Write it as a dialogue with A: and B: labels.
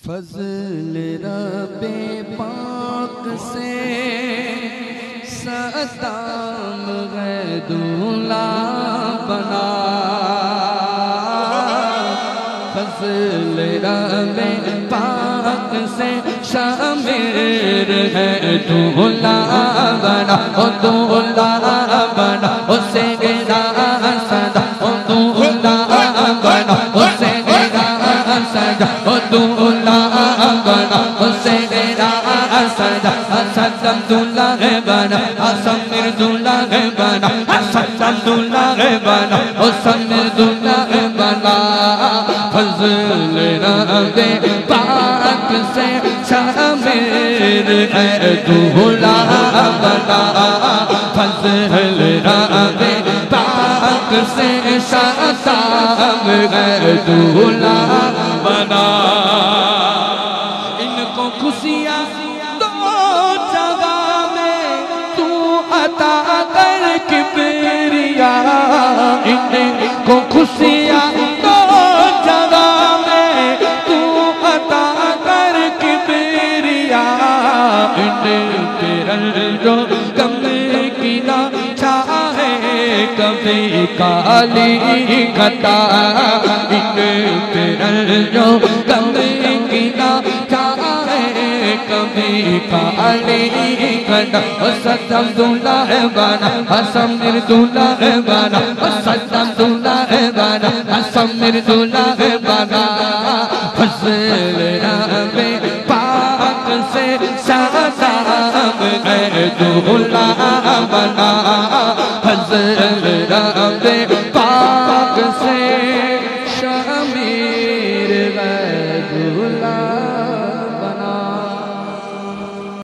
A: فضل رب پاک سے ستام ہے دولہا بنا، فضل رب پاک سے شامر ہے دولہا بنا، او دولہا بنا اسے گرا سدا، او دولہا بنا اسے گرا سدا، او دولہا بنا اسے گرا سدا، اسدم دولہا بنا اسمر دولہا بنا، اسدم دولہا بنا اسمر دولہا بنا، فضل رب پاک سے شامر ہے دولہا بنا، فضل رب پاک سے شامر ہے دولہا بنا۔ ان کو خوشیاں دو جگہ میں تو عطا کر کبریا، ان کو خوشیاں دو جگہ میں تو عطا کر کبریا، ان تیرا جو کم کی نہ چاہے کبھی کالی گھٹا، ان تیرا جو کم کی نہ چاہے کبھی کالی گھٹا، اسدم دولہا بنا اسمر دولہا بنا، اسدم دولہا بنا اسمر دولہا بنا، فضل رب پاک سے شاداب ہے دولہا بنا،